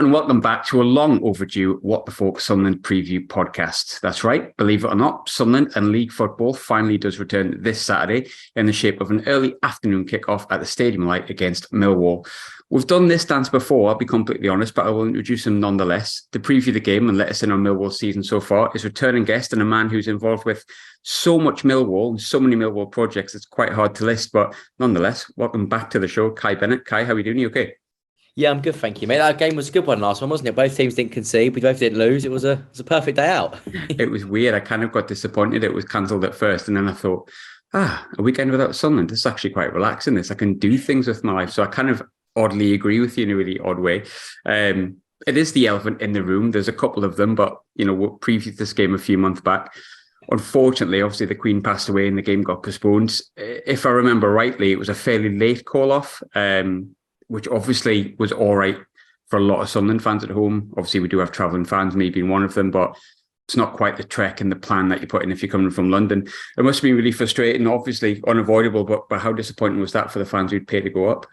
and welcome back to a long overdue What the Falk Sunderland preview podcast. That's right, believe it or not, Sunderland and league football finally does return this Saturday in the shape of an early afternoon kickoff at the Stadium Light against Millwall. We've done this dance before, I'll be completely honest, but I will introduce him nonetheless. To preview the game and let us in on Millwall's season so far is returning guest and a man who's involved with so much Millwall and so many Millwall projects, it's quite hard to list, but nonetheless, welcome back to the show, Kai Bennett. Kai, how are you doing? You okay? Yeah, I'm good, thank you, mate. That game was a good one last one, wasn't it? Both teams didn't concede, we both didn't lose. It was a perfect day out. It was weird. I kind of got disappointed. It was cancelled at first, and then I thought, a weekend without Sunderland, this is actually quite relaxing. I can do things with my life. So I kind of oddly agree with you in a really odd way. It is the elephant in the room. There's a couple of them, but we previewed this game a few months back. Unfortunately, obviously, the Queen passed away and the game got postponed. If I remember rightly, it was a fairly late call-off, which obviously was all right for a lot of Sunderland fans at home. Obviously, we do have travelling fans, me being one of them, but it's not quite the trek and the plan that you put in if you're coming from London. It must have been really frustrating, obviously unavoidable, but how disappointing was that for the fans who'd pay to go up?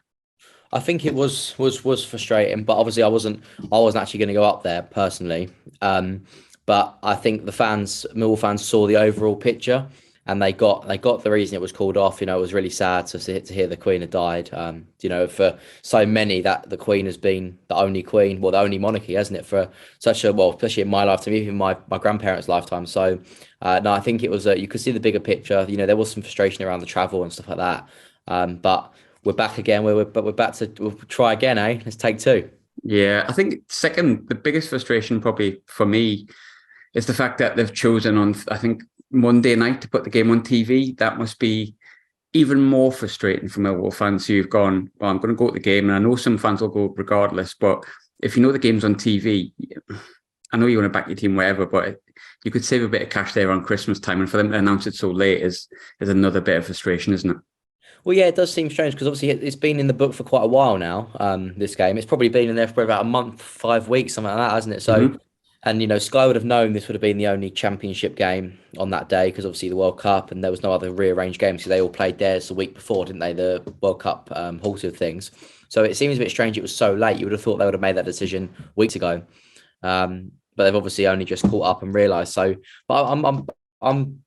I think it was frustrating, but obviously I wasn't actually going to go up there personally. But I think the Millwall fans saw the overall picture, and they got the reason it was called off. It was really sad to hear the Queen had died. For so many, that the Queen has been the only Queen, the only monarchy, hasn't it, for such a, especially in my lifetime, even my grandparents' lifetime. So, no, I think it was, you could see the bigger picture. There was some frustration around the travel and stuff like that. But we're back again. We're back to, we'll try again, eh? Let's take two. Yeah, I think second, the biggest frustration probably for me is the fact that they've chosen on, I think, Monday night to put the game on TV. That must be even more frustrating for Millwall fans who've gone, well, I'm going to go to the game. And I know some fans will go regardless, but if you know the game's on TV, I know you want to back your team wherever, but you could save a bit of cash there on Christmas time. And for them to announce it so late is another bit of frustration, isn't it? Well, yeah, it does seem strange because obviously it's been in the book for quite a while now, this game. It's probably been in there for about a month, 5 weeks, something like that, hasn't it? So, And, Sky would have known this would have been the only championship game on that day because obviously the World Cup and there was no other rearranged games because they all played theirs the week before, didn't they? The World Cup halted things. So it seems a bit strange it was so late. You would have thought they would have made that decision weeks ago. But they've obviously only just caught up and realised. So, but I'm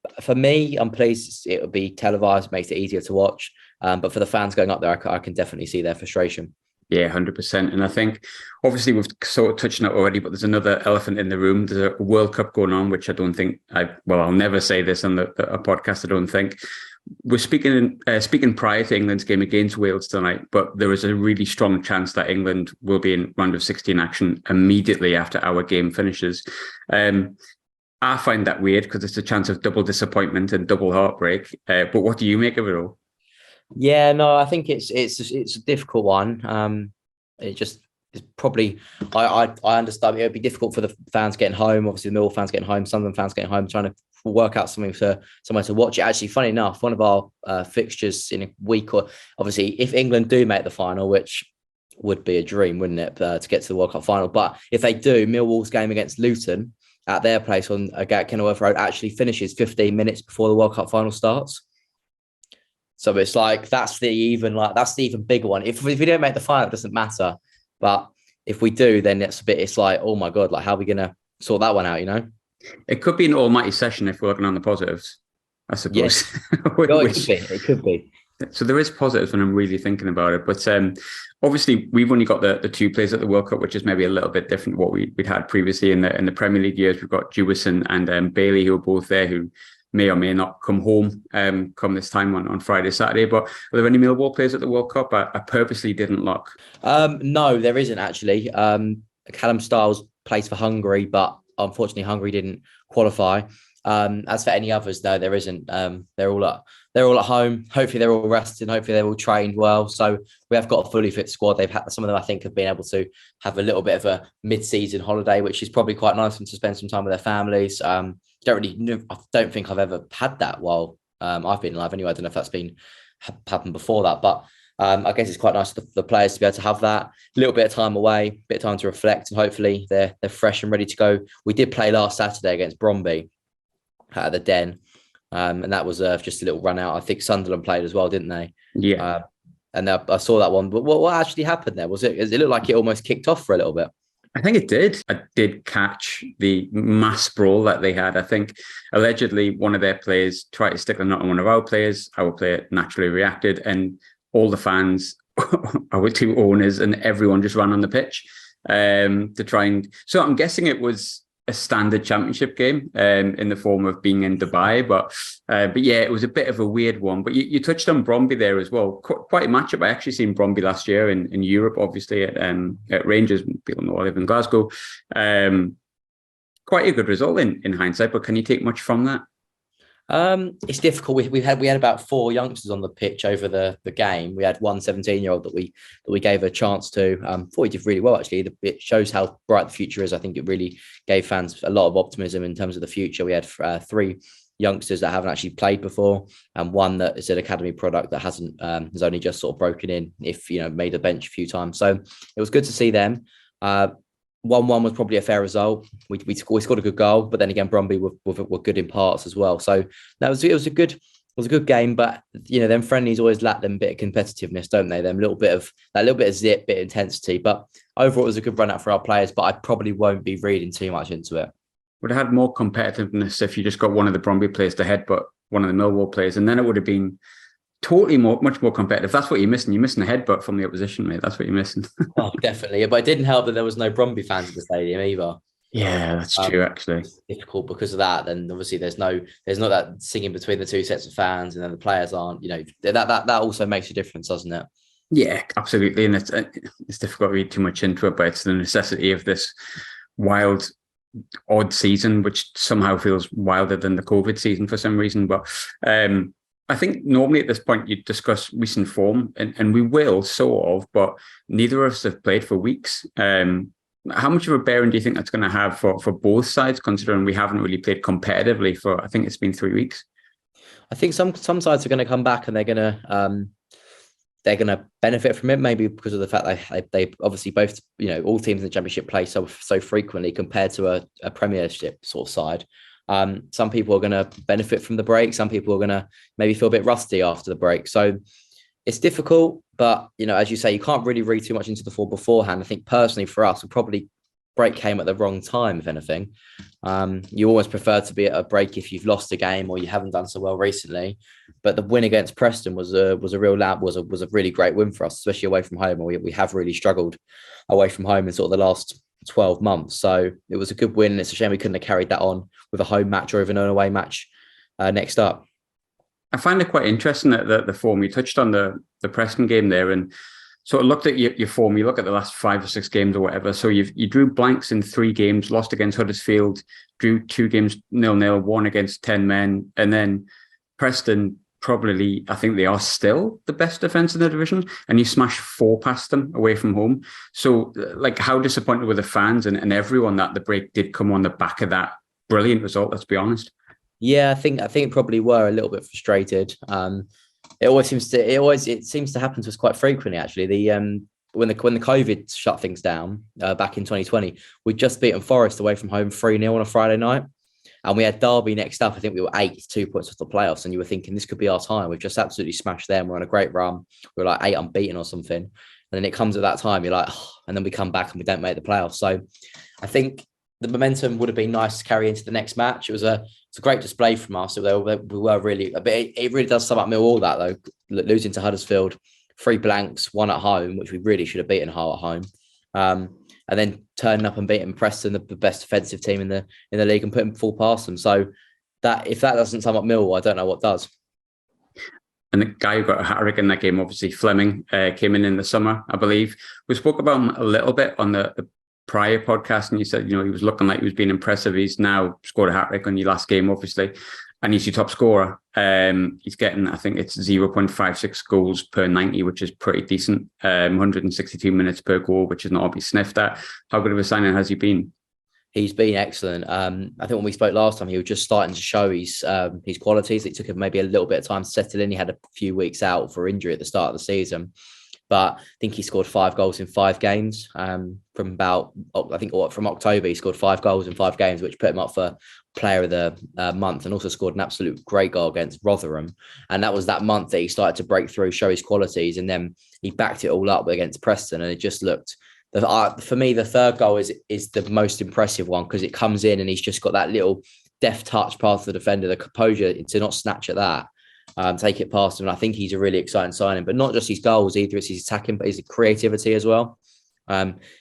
pleased it would be televised, makes it easier to watch. But for the fans going up there, I can definitely see their frustration. Yeah, 100%. And I think, obviously, we've sort of touched on it already, but there's another elephant in the room. There's a World Cup going on, which I don't think I'll never say this on a podcast, I don't think. We're speaking prior to England's game against Wales tonight, but there is a really strong chance that England will be in round of 16 action immediately after our game finishes. I find that weird because it's a chance of double disappointment and double heartbreak. But what do you make of it all? Yeah, no, I think it's a difficult one. It's probably I understand it would be difficult for the fans getting home. Obviously, the Millwall fans getting home, Sunderland fans getting home, trying to work out somewhere to watch it. Actually, funny enough, one of our fixtures in a week, or obviously, if England do make the final, which would be a dream, wouldn't it, to get to the World Cup final? But if they do, Millwall's game against Luton at their place on Kenilworth Road actually finishes 15 minutes before the World Cup final starts. So it's like that's the even bigger one. If we don't make the final, it doesn't matter. But if we do, then it's like, oh my God, like how are we gonna sort that one out, It could be an almighty session if we're looking on the positives, I suppose. Yes. It could be. So there is positives when I'm really thinking about it. But obviously we've only got the two players at the World Cup, which is maybe a little bit different to what we'd had previously in the Premier League years. We've got Jewison and Bailey, who are both there, who may or may not come home come this time on Friday, Saturday. But are there any Millwall players at the World Cup? I purposely didn't look. No, there isn't actually. Callum Styles plays for Hungary, but unfortunately Hungary didn't qualify. As for any others, no, there isn't. They're all at home. Hopefully they're all rested. Hopefully they're all trained well. So we have got a fully fit squad. They've had some of them, I think, have been able to have a little bit of a mid-season holiday, which is probably quite nice for them to spend some time with their families. I don't think I've ever had that while I've been alive anyway. I don't know if that's happened before that, but I guess it's quite nice for the players to be able to have that little bit of time away, a bit of time to reflect, and hopefully they're fresh and ready to go. We did play last Saturday against Bromby at the Den, and that was just a little run out. I think Sunderland played as well, didn't they? Yeah. And I saw that one. But what actually happened there? It looked like it almost kicked off for a little bit? I think it did. I did catch the mass brawl that they had. I think allegedly one of their players tried to stick a knot on one of our players. Our player naturally reacted, and all the fans, our two owners, and everyone just ran on the pitch to try and. So I'm guessing it was a standard championship game in the form of being in Dubai, but yeah, it was a bit of a weird one. But you touched on Bromby there as well. Quite a matchup. I actually seen Bromby last year in Europe, obviously at Rangers. People know I live in Glasgow. Quite a good result in hindsight, but can you take much from that? It's difficult. We had about 4 youngsters on the pitch over the game. We had one 17-year-old that we gave a chance to. Thought he did really well, actually. It shows how bright the future is. I think it really gave fans a lot of optimism in terms of the future. We had 3 youngsters that haven't actually played before, and one that is an academy product that has only just sort of broken in, if made a bench a few times. So it was good to see them. 1-1 was probably a fair result. We scored a good goal, but then again, Bromby were good in parts as well. So it was a good game. But them friendlies always lack them bit of competitiveness, don't they? Them little bit of zip, bit of intensity. But overall, it was a good run out for our players. But I probably won't be reading too much into it. Would have had more competitiveness if you just got one of the Bromby players to headbutt one of the Millwall players, and then it would have been totally much more competitive. That's what you're missing. You're missing a headbutt from the opposition, mate. That's what you're missing. Oh, definitely. But it didn't help that there was no Bromby fans in the stadium either. Yeah, that's true. Actually, it's difficult because of that. Then obviously there's not that singing between the 2 sets of fans, and then the players aren't. That also makes a difference, doesn't it? Yeah, absolutely. And it's difficult to read too much into it, but it's the necessity of this wild, odd season, which somehow feels wilder than the COVID season for some reason. But I think normally at this point you discuss recent form, and we will sort of, but neither of us have played for weeks. How much of a bearing do you think that's going to have for both sides, considering we haven't really played competitively for, I think it's been 3 weeks? I think some sides are going to come back and they're going to benefit from it, maybe because of the fact that they obviously both, all teams in the Championship play so frequently compared to a Premiership sort of side. Some people are going to benefit from the break. Some people are going to maybe feel a bit rusty after the break. So it's difficult, but, as you say, you can't really read too much into the form beforehand. I think personally for us, break came at the wrong time, if anything. You always prefer to be at a break if you've lost a game or you haven't done so well recently. But the win against Preston was a really great win for us, especially away from home. We have really struggled away from home in sort of the last 12 months. So it was a good win. It's a shame we couldn't have carried that on with a home match or even an away match next up. I find it quite interesting that the form, you touched on the Preston game there, and sort of looked at your form. You look at the last 5 or 6 games or whatever. So you drew blanks in 3 games, lost against Huddersfield, drew 2 games 0-0, 1 against 10 men, and then Preston, probably, I think they are still the best defence in the division, and you smashed 4 past them away from home. So, how disappointed were the fans and everyone that the break did come on the back of that brilliant result, let's be honest. Yeah, I think probably were a little bit frustrated. It seems to happen to us quite frequently, actually. When the COVID shut things down back in 2020, we'd just beaten Forest away from home 3-0 on a Friday night. And we had Derby next up. I think we were 2 points off the playoffs. And you were thinking, this could be our time. We've just absolutely smashed them. We're on a great run. We're like 8 unbeaten or something. And then it comes at that time, you're like, and then we come back and we don't make the playoffs. So I think the momentum would have been nice to carry into the next match. It's a great display from us. We were really, but it really does sum up Millwall, that though, losing to Huddersfield, 3 blanks, 1 at home, which we really should have beaten Hull at home. And then turning up and beating Preston, the best defensive team in the league, and putting 4 past them. So that, if that doesn't sum up Millwall, I don't know what does. And the guy who got a hat-trick in that game, obviously Fleming, came in the summer, I believe. We spoke about him a little bit on the prior podcast, and you said, he was looking like he was being impressive. He's now scored a hat-trick on your last game, obviously, and he's your top scorer. He's getting, I think it's 0.56 goals per 90, which is pretty decent. 162 minutes per goal, which is not to be sniffed at. How good of a signing has he been? He's been excellent. I think when we spoke last time, he was just starting to show his qualities. It took him maybe a little bit of time to settle in. He had a few weeks out for injury at the start of the season. But I think he scored 5 goals in 5 games from October. He scored 5 goals in 5 games, which put him up for player of the month, and also scored an absolute great goal against Rotherham. And that was that month that he started to break through, show his qualities. And then he backed it all up against Preston, and it just looked For me, the third goal is the most impressive one because it comes in and he's just got that little deft touch past the defender, the composure to not snatch at that, take it past him. And I think he's a really exciting signing, but not just his goals either. It's his attacking, but his creativity as well.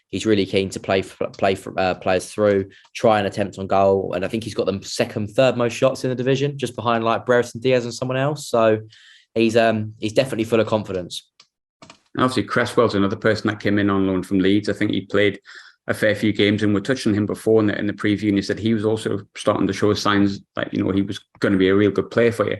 He's really keen to play players through, try and attempt on goal. And I think he's got the third most shots in the division, just behind like Brereton Diaz and someone else. So he's definitely full of confidence. Obviously, Cresswell's another person that came in on loan from Leeds. I think he played a fair few games, and we touched on him before in the preview, and you said he was also starting to show signs that, you know, he was going to be a real good player for you.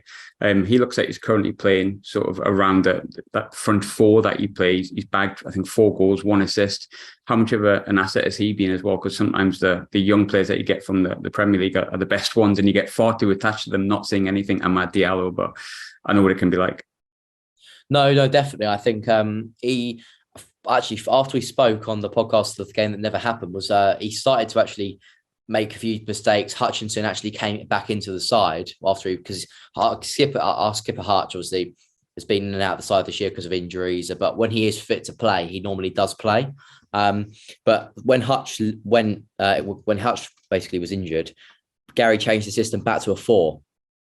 He looks like he's currently playing sort of around that front four that he plays. He's bagged, I think, 4 goals, 1 assist. How much of an asset has he been as well? Because sometimes the young players that you get from the Premier League are the best ones, and you get far too attached to them, not saying anything Amad Diallo, but I know what it can be like. No, definitely. I think he actually, after we spoke on the podcast of the game that never happened, was he started to actually make a few mistakes. Hutchinson actually came back into the side because our skipper Hutch obviously has been in and out of the side this year because of injuries. But when he is fit to play, he normally does play. But when Hutch basically was injured, Gary changed the system back to a 4.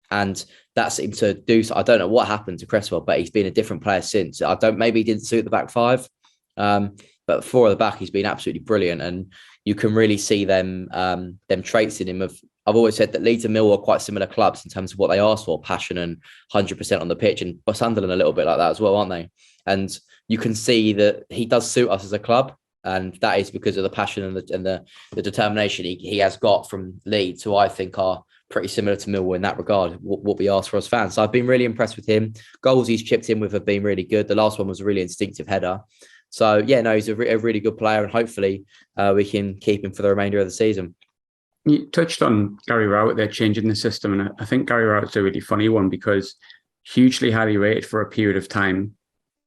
And that seemed to do so. I don't know what happened to Cresswell, but he's been a different player since. Maybe he didn't suit the back 5. But 4 at the back, he's been absolutely brilliant. And you can really see them traits in him. I've always said that Leeds and Millwall are quite similar clubs in terms of what they ask for, passion and 100% on the pitch. And Sunderland a little bit like that as well, aren't they? And you can see that he does suit us as a club. And that is because of the passion and the determination he has got from Leeds, who I think are pretty similar to Millwall in that regard, what we ask for as fans. So I've been really impressed with him. Goals he's chipped in with have been really good. The last one was a really instinctive header. So, yeah, no, he's a really good player, and hopefully we can keep him for the remainder of the season. You touched on Gary Rowett there changing the system, and I think Gary Rowett's a really funny one because hugely highly rated for a period of time,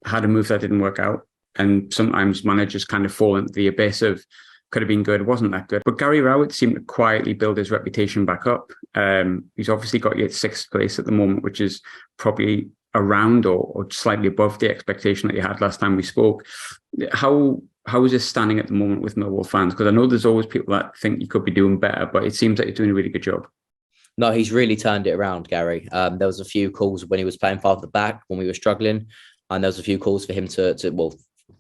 had a move that didn't work out, and sometimes managers kind of fall into the abyss of could have been good, wasn't that good. But Gary Rowett seemed to quietly build his reputation back up. He's obviously got you at 6th place at the moment, which is probably around or slightly above the expectation that you had last time we spoke. How is this standing at the moment with Millwall fans? Because I know there's always people that think you could be doing better, but it seems like you're doing a really good job. No, he's really turned it around, Gary. There was a few calls when he was playing 5 at the back when we were struggling, and there was a few calls for him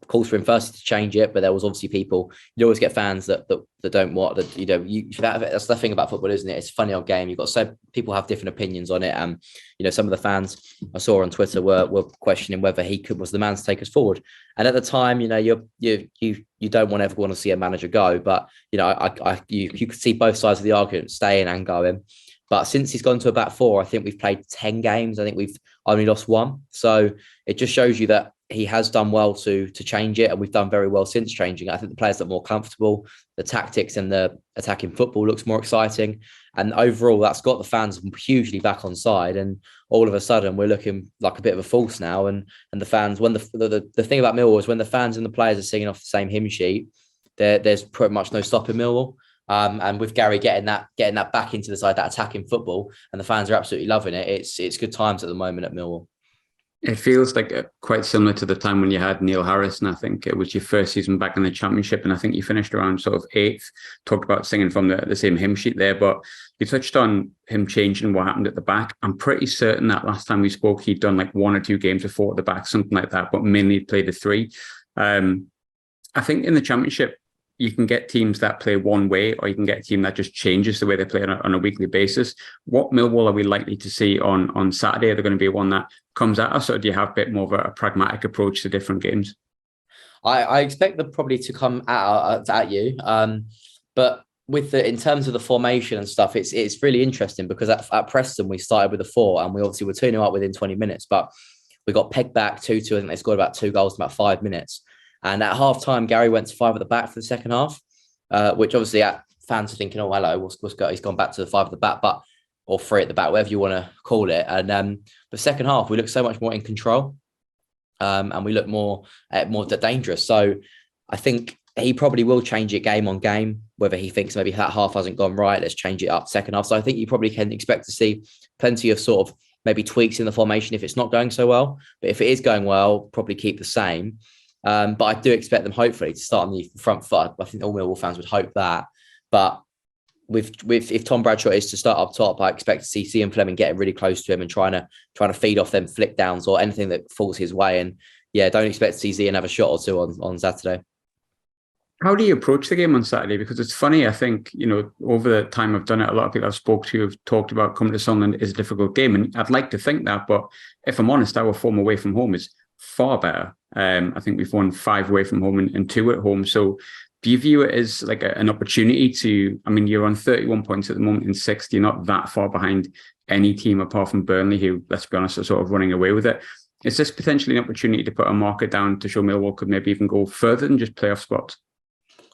calls for him first to change it, but there was obviously people. You always get fans that don't want that. That's the thing about football, isn't it? It's a funny old game. You've got people have different opinions on it, and some of the fans I saw on Twitter were questioning whether he was the man to take us forward. And at the time, you don't ever want to see a manager go, but you could see both sides of the argument, staying and going. But since he's gone to a back 4, I think we've played 10 games. I think we've only lost 1. So it just shows you that he has done well to change it, and we've done very well since changing it. I think the players are more comfortable. The tactics and the attacking football looks more exciting. And overall, that's got the fans hugely back on side. And all of a sudden, we're looking like a bit of a force now. And the fans, when the thing about Millwall is when the fans and the players are singing off the same hymn sheet, there's pretty much no stopping Millwall. And with Gary getting that back into the side, that attacking football, and the fans are absolutely loving it. It's good times at the moment at Millwall. It feels like quite similar to the time when you had Neil Harris, and I think it was your first season back in the Championship, and I think you finished around sort of 8th. Talked about singing from the same hymn sheet there, but you touched on him changing what happened at the back. I'm pretty certain that last time we spoke, he'd done like 1 or 2 games of 4 at the back, something like that, but mainly played a 3. I think in the Championship, you can get teams that play one way, or you can get a team that just changes the way they play on a weekly basis. What Millwall are we likely to see on Saturday? Are there going to be one that comes at us, or do you have a bit more of a pragmatic approach to different games? I expect them probably to come at you, but in terms of the formation and stuff, it's really interesting because at Preston we started with a 4, and we obviously were 2-0 up within 20 minutes, but we got pegged back 2-2. I think they scored about 2 goals in about 5 minutes. And at half time, Gary went to 5 at the back for the second half, which obviously fans are thinking, oh, hello, he's gone back to the 5 at the back, or 3 at the back, whatever you want to call it. And the second half, we looked so much more in control, and we look more dangerous. So I think he probably will change it game on game, whether he thinks maybe that half hasn't gone right, let's change it up second half. So I think you probably can expect to see plenty of sort of maybe tweaks in the formation if it's not going so well. But if it is going well, probably keep the same. But I do expect them hopefully to start on the front foot. I think all Millwall fans would hope that. But with if Tom Bradshaw is to start up top, I expect to see Ian Fleming getting really close to him and trying to feed off them flick downs or anything that falls his way. And yeah, don't expect to see Ian have a shot or two on Saturday. How do you approach the game on Saturday? Because it's funny, I think, over the time I've done it, a lot of people I've spoke to have talked about coming to Sunderland is a difficult game. And I'd like to think that, but if I'm honest, our form away from home is far better. I think we've won 5 away from home and 2 at home. So do you view it as like an opportunity you're on 31 points at the moment in 6th. You're not that far behind any team apart from Burnley, who, let's be honest, are sort of running away with it. Is this potentially an opportunity to put a marker down to show Millwall could maybe even go further than just playoff spots?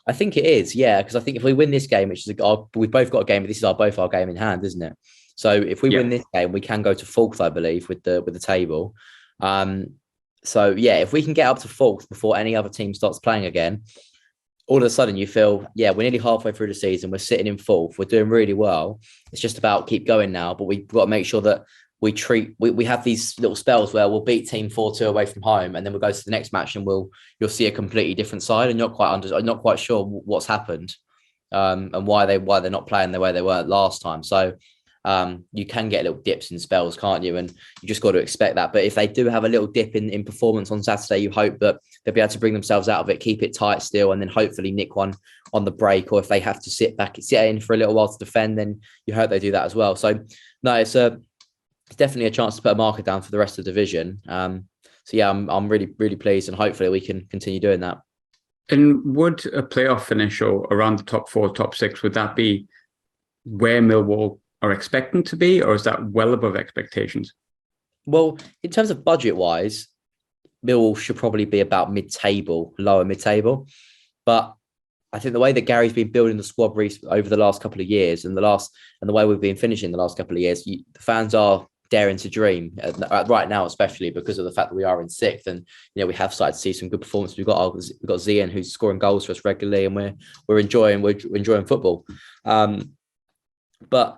I think it is, yeah, because I think if we win this game, which is we've both got a game, but this is both our game in hand, isn't it? So if we win this game, we can go to 4th, I believe, with the table. So yeah, if we can get up to 4th before any other team starts playing again, all of a sudden you feel, we're nearly halfway through the season. We're sitting in 4th. We're doing really well. It's just about keep going now, but we've got to make sure that we have these little spells where we'll beat team 4-2 away from home, and then we'll go to the next match and you'll see a completely different side, and you're not quite sure what's happened, and why they're not playing the way they were last time. So you can get little dips in spells, can't you? And you just got to expect that. But if they do have a little dip in performance on Saturday, you hope that they'll be able to bring themselves out of it, keep it tight still, and then hopefully nick one on the break. Or if they have to sit in for a little while to defend, then you hope they do that as well. So no, it's definitely a chance to put a marker down for the rest of the division. So yeah, I'm really, really pleased, and hopefully we can continue doing that. And would a playoff finish or around the top 4, top 6, would that be where Millwall are expecting to be, or is that well above expectations? Well, in terms of budget-wise, Millwall should probably be about lower mid-table. But I think the way that Gary's been building the squad over the last couple of years, and the way we've been finishing the last couple of years, the fans are daring to dream right now, especially because of the fact that we are in 6th, and we have started to see some good performance. We've got Zian, who's scoring goals for us regularly, and we're enjoying football. But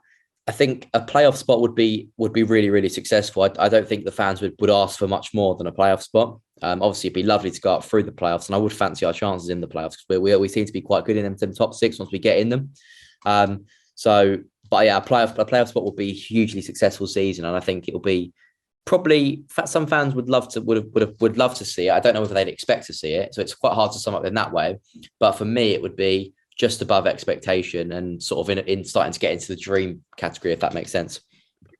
I think a playoff spot would be really, really successful. I don't think the fans would ask for much more than a playoff spot. Obviously, it'd be lovely to go up through the playoffs, and I would fancy our chances in the playoffs, because we seem to be quite good in them top 6 once we get in them. But yeah, a playoff spot will be a hugely successful season, and I think it'll be probably some fans would love to see it. I don't know whether they'd expect to see it, so it's quite hard to sum up in that way. But for me, it would be just above expectation and sort of in starting to get into the dream category, if that makes sense.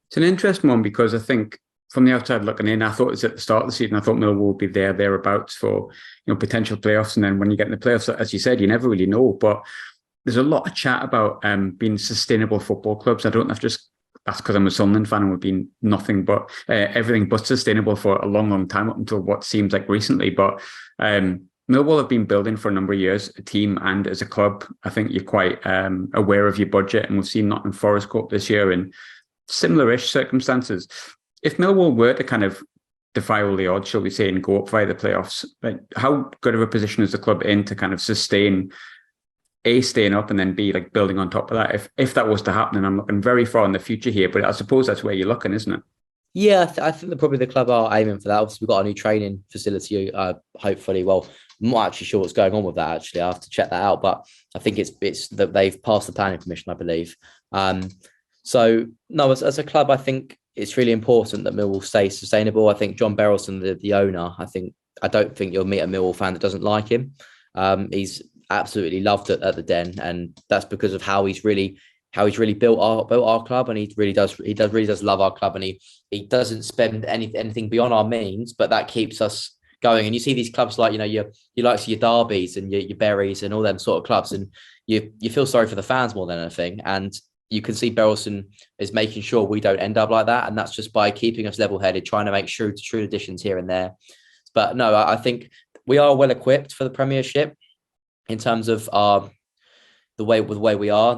It's an interesting one, because I think from the outside looking in, I thought it was at the start of the season, I thought Millwall would be thereabouts for potential playoffs. And then when you get in the playoffs, as you said, you never really know. But there's a lot of chat about being sustainable football clubs. I don't know if that's because I'm a Sunderland fan and we've been nothing but everything but sustainable for a long, long time, up until what seems like recently. But Millwall have been building for a number of years, a team and as a club. I think you're quite aware of your budget, and we've seen Nottingham Forest go up this year in similar-ish circumstances. If Millwall were to kind of defy all the odds, shall we say, and go up via the playoffs, how good of a position is the club in to kind of sustain A, staying up, and then B, like building on top of that? If that was to happen, and I'm looking very far in the future here, but I suppose that's where you're looking, isn't it? Yeah, I think that probably the club are aiming for that. Obviously, we've got a new training facility, hopefully. Well, I'm not actually sure what's going on with that, actually. I have to check that out. But I think it's that they've passed the planning permission, I believe. So, no, as a club, I think it's really important that Millwall stay sustainable. I think John Berylson, the owner, I don't think you'll meet a Millwall fan that doesn't like him. He's absolutely loved it at the Den, and that's because of how he's really built our club, and he really does love our club, and he doesn't spend anything beyond our means, but that keeps us going. And you see these clubs like your likes of your Derbies and your Berries and all them sort of clubs, and you feel sorry for the fans more than anything. And you can see Berylson is making sure we don't end up like that, and that's just by keeping us level-headed, trying to make true additions here and there. But no, I think we are well equipped for the Premiership in terms of the way we are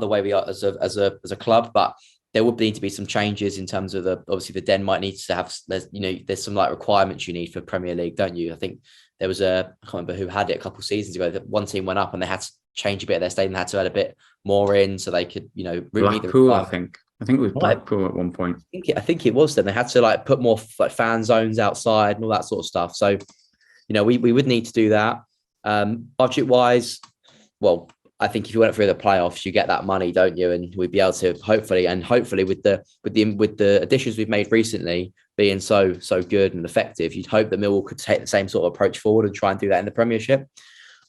as a club. But there would need to be some changes in terms of obviously the Den might need to have, there's some like requirements you need for Premier League, don't you? I think there was I can't remember who had it a couple of seasons ago, that one team went up and they had to change a bit of their stadium, they had to add a bit more in so they could, Blackpool, I think it was Blackpool at one point. I think it was then. They had to like put more like fan zones outside and all that sort of stuff. So we would need to do that. Budget wise, well, I think if you went through the playoffs, you get that money, don't you? And we'd be able to hopefully with the additions we've made recently being so good and effective, you'd hope that Millwall could take the same sort of approach forward and try and do that in the Premiership.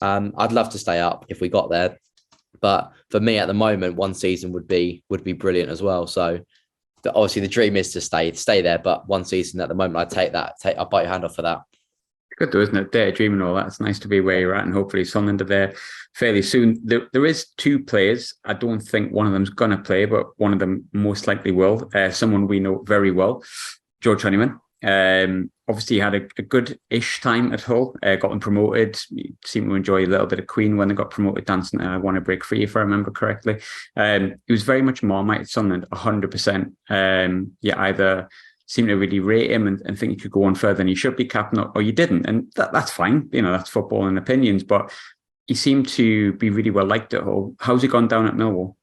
I'd love to stay up if we got there, but for me at the moment, one season would be brilliant as well. So obviously the dream is to stay there, but one season at the moment, I'd take that. I'll bite your hand off for that. Good though, isn't it? Daydreaming and all that. It's nice to be where you're at, and hopefully Sunderland are there fairly soon. There is two players. I don't think one of them's going to play, but one of them most likely will. Someone we know very well, George Honeyman. Obviously, he had a good-ish time at Hull. Got them promoted. He seemed to enjoy a little bit of Queen when they got promoted, dancing I Want to Break Free, if I remember correctly. He was very much Marmite at Sunderland, 100%. Either seem to really rate him and think he could go on further than he should be captain, or you didn't. And that's fine. That's football and opinions. But he seemed to be really well liked at Hull. How's he gone down at Millwall?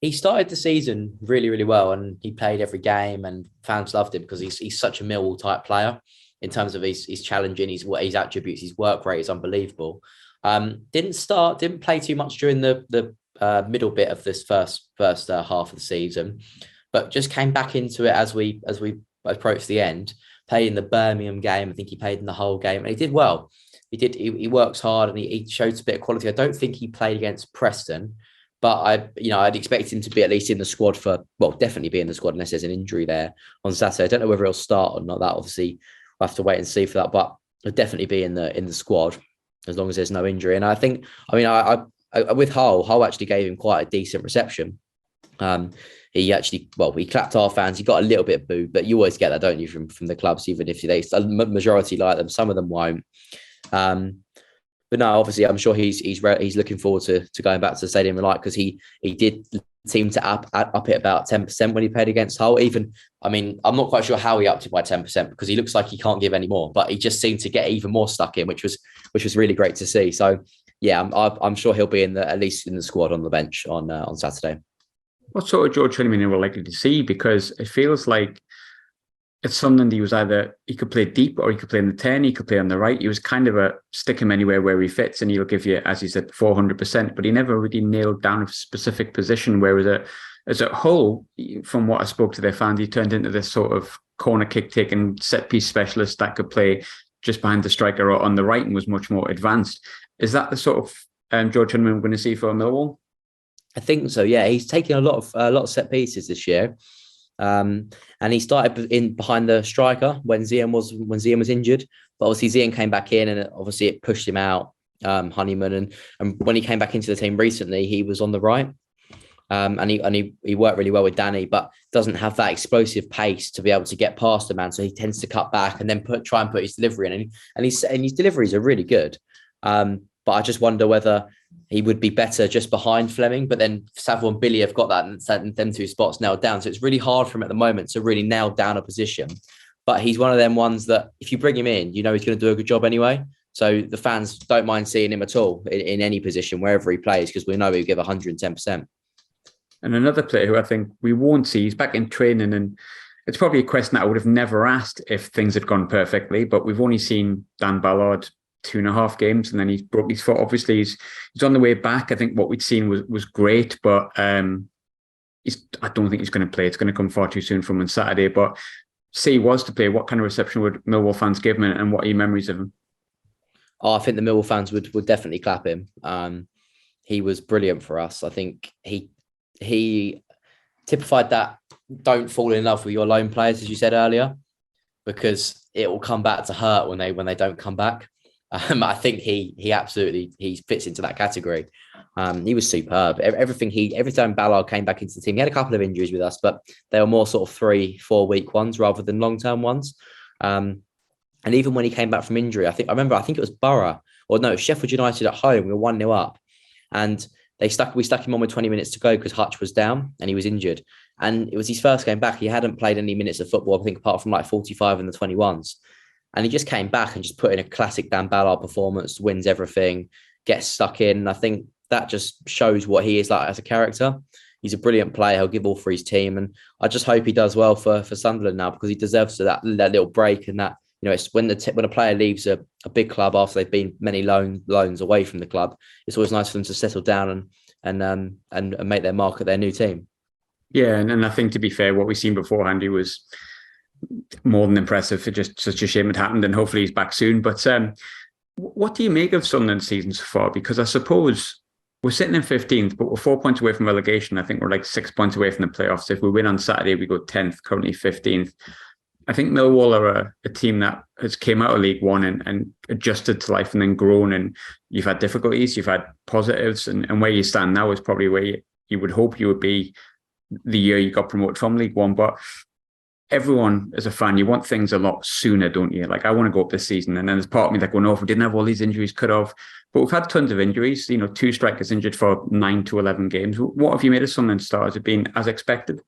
He started the season really, really well, and he played every game, and fans loved him because he's such a Millwall type player in terms of his challenging, his attributes, his work rate is unbelievable. Didn't play too much during the middle bit of this first half of the season, but just came back into it as we approached the end. Played in the Birmingham game. I think he played in the whole game, and he did well. He works hard, and he showed a bit of quality. I don't think he played against Preston, but I'd expect him to be at least in the squad definitely be in the squad unless there's an injury there on Saturday. I don't know whether he'll start or not. That obviously we'll have to wait and see for that, but he'll definitely be in the squad as long as there's no injury. And I think, I with Hull actually gave him quite a decent reception. He clapped our fans. He got a little bit booed, but you always get that, don't you, from the clubs, even if a majority like them, some of them won't. But no, obviously, I'm sure he's looking forward to going back to the stadium and because he did seem to up it about 10% when he played against Hull. I'm not quite sure how he upped it by 10% because he looks like he can't give any more, but he just seemed to get even more stuck in, which was really great to see. So yeah, I'm sure he'll be at least in the squad on the bench on Saturday. What sort of George Honeyman are we likely to see? Because it feels like at Sunderland, he could play deep or he could play in the 10, he could play on the right. He was kind of stick him anywhere where he fits and he'll give you, as you said, 400%, but he never really nailed down a specific position. Whereas as a Hull, from what I spoke to their fans, he turned into this sort of corner kick taking set piece specialist that could play just behind the striker or on the right and was much more advanced. Is that the sort of George Honeyman we're going to see for Millwall? I think so. Yeah, he's taken a lot of set pieces this year, and he started in behind the striker when Zian was injured. But obviously Zian came back in, and obviously it pushed him out. Honeyman, and when he came back into the team recently, he was on the right, and he worked really well with Danny, but doesn't have that explosive pace to be able to get past the man. So he tends to cut back and then try and put his delivery in, and his deliveries are really good. But I just wonder whether he would be better just behind Fleming. But then Saville and Billy have got that and them two spots nailed down. So it's really hard for him at the moment to really nail down a position. But he's one of them ones that if you bring him in, he's going to do a good job anyway. So the fans don't mind seeing him at all in any position, wherever he plays, because we know he'll give 110%. And another player who I think we won't see, he's back in training, and it's probably a question that I would have never asked if things had gone perfectly, but we've only seen Dan Ballard 2.5 games, and then he's broke his foot. Obviously, he's on the way back. I think what we'd seen was great, but I don't think he's going to play. It's going to come far too soon from on Saturday. But say he was to play, what kind of reception would Millwall fans give him, and what are your memories of him? Oh, I think the Millwall fans would definitely clap him. He was brilliant for us. I think he typified that don't fall in love with your loan players, as you said earlier, because it will come back to hurt when they don't come back. I think he absolutely fits into that category. He was superb. Every time Ballard came back into the team, he had a couple of injuries with us, but they were more sort of 3-4 week ones rather than long-term ones. And even when he came back from injury, I think it was Borough, or no, Sheffield United at home. We were 1-0 up, and we stuck him on with 20 minutes to go because Hutch was down and he was injured. And it was his first game back. He hadn't played any minutes of football, I think, apart from like 45 in the 21s. And he just came back and just put in a classic Dan Ballard performance, wins everything, gets stuck in. And I think that just shows what he is like as a character. He's a brilliant player. He'll give all for his team. And I just hope he does well for Sunderland now, because he deserves that little break and that it's when when a player leaves a big club after they've been many loans away from the club, it's always nice for them to settle down and make their mark at their new team. Yeah, and I think, to be fair, what we've seen beforehand, he was more than impressive. It's just such a shame it happened, and hopefully he's back soon. But what do you make of Sunderland's season so far? Because I suppose we're sitting in 15th, but we're 4 points away from relegation. I think we're like 6 points away from the playoffs. If we win on Saturday, we go 10th, currently 15th. I think Millwall are a team that has came out of League One and adjusted to life and then grown. And you've had difficulties, you've had positives, and where you stand now is probably where you would hope you would be the year you got promoted from League One. But everyone, as a fan, you want things a lot sooner, don't you? Like, I want to go up this season, and then there's part of me that going, oh, if we didn't have all these injuries, could have. But we've had tons of injuries. 2 strikers injured for 9 to 11 games. What have you made of Sunderland start? Has it been as expected?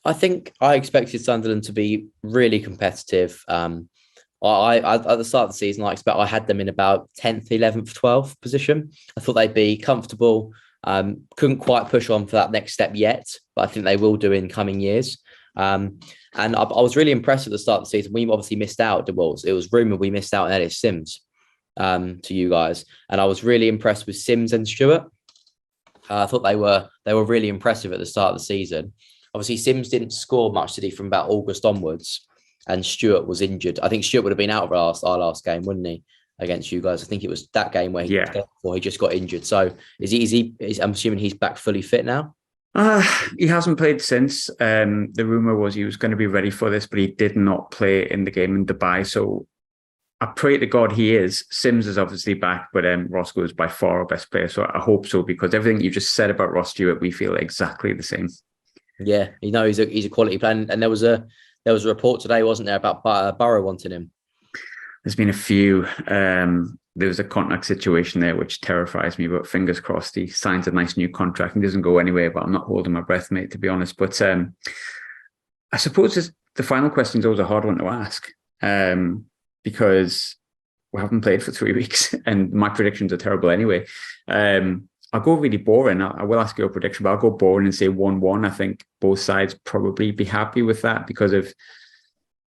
I think I expected Sunderland to be really competitive. I at the start of the season, I had them in about 10th, 11th, 12th position. I thought they'd be comfortable. Couldn't quite push on for that next step yet, but I think they will do in coming years. And I was really impressed at the start of the season. We obviously missed out. It was rumoured we missed out on Ellis Sims to you guys, and I was really impressed with Sims and Stewart. I thought they were really impressive at the start of the season. Obviously, Sims didn't score much, did he, from about August onwards, and Stewart was injured. I think Stewart would have been out of our last game, wouldn't he, against you guys? I think it was that game where he just got injured. So I'm assuming he's back fully fit now? He hasn't played since. The rumour was he was going to be ready for this, but he did not play in the game in Dubai. So I pray to God he is. Sims is obviously back, but Roscoe is by far our best player. So I hope so, because everything you just said about Ross Stewart, we feel exactly the same. Yeah, he's a quality player. And there was a report today, wasn't there, about Borough wanting him? There's been a few. There was a contract situation there which terrifies me, but fingers crossed he signs a nice new contract and doesn't go anywhere. But I'm not holding my breath, mate, to be honest. But I suppose the final question is always a hard one to ask, because we haven't played for 3 weeks and my predictions are terrible anyway. I'll go really boring. I will ask your prediction, but I'll go boring and say 1-1. I think both sides probably be happy with that because of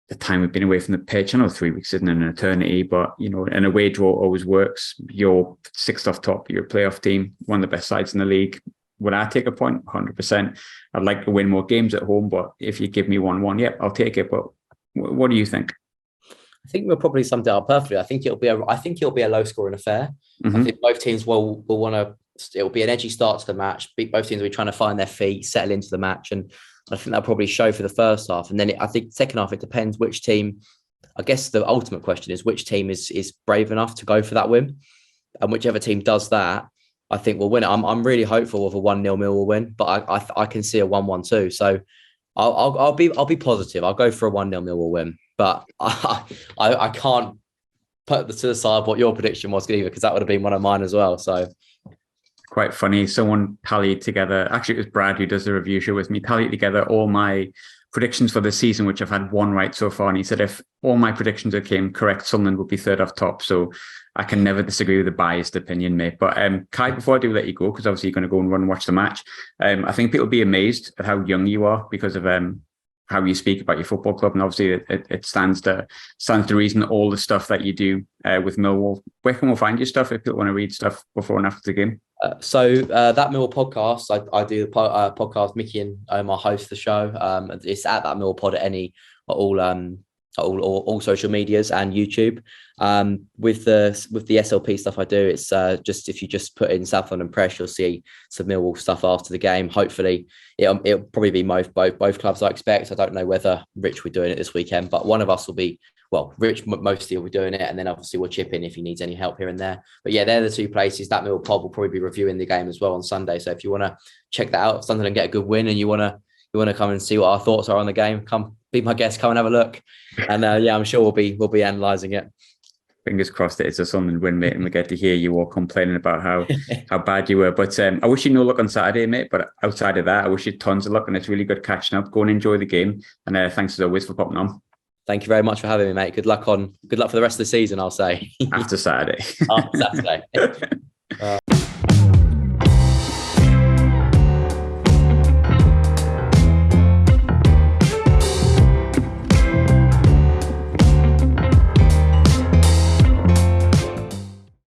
the time we've been away from the pitch. I know 3 weeks isn't an eternity, but an away draw always works. You're 6th off top, you're a playoff team, one of the best sides in the league. Would I take a point? 100%. I'd like to win more games at home, but if you give me 1-1, I'll take it. But what do you think? I think we'll probably sum it up perfectly. I think it'll be a low scoring affair. Mm-hmm. I think both teams will want to. It'll be an edgy start to the match. Both teams will be trying to find their feet, settle into the match, and I think that'll probably show for the first half. And then I think second half, it depends which team. I guess the ultimate question is which team is brave enough to go for that win, and whichever team does that, I think will win it. I'm really hopeful of a 1-0 Millwall win, but I can see a 1-1 too. So I'll be positive. I'll go for a 1-0 Millwall win, but I can't put to the side what your prediction was either, because that would have been one of mine as well. So. Quite funny. Someone tallied together, actually it was Brad who does the review show with me, tallied together all my predictions for the season, which I've had one right so far. And he said if all my predictions came correct, Sunderland would be 3rd off top. So I can never disagree with a biased opinion, mate. But Kai, before I do let you go, because obviously you're going to go and run and watch the match, I think people will be amazed at how young you are because of how you speak about your football club. And obviously it stands to reason all the stuff that you do with Millwall. Where can we find your stuff if people want to read stuff before and after the game? So that Millwall podcast, I do the podcast. Mickey and Omar host the show. It's at that Millwall Pod at all social medias and YouTube. With the SLP stuff I do, it's just if you just put in South London Press, you'll see some Millwall stuff after the game. Hopefully, it'll probably be both clubs. I expect. I don't know whether Rich will be doing it this weekend, but one of us will be. Well, Rich mostly will be doing it, and then obviously we'll chip in if he needs any help here and there. But yeah, they're the two places. That Millwall Pod will probably be reviewing the game as well on Sunday. So if you want to check that out, Sunderland get a good win, and you want to come and see what our thoughts are on the game, come be my guest, come and have a look. And I'm sure we'll be analysing it. Fingers crossed that it's a Sunderland win, mate, and we get to hear you all complaining about how bad you were. But I wish you no luck on Saturday, mate. But outside of that, I wish you tons of luck, and it's really good catching up. Go and enjoy the game, and thanks as always for popping on. Thank you very much for having me, mate. Good luck for the rest of the season, I'll say. After Saturday. After Saturday.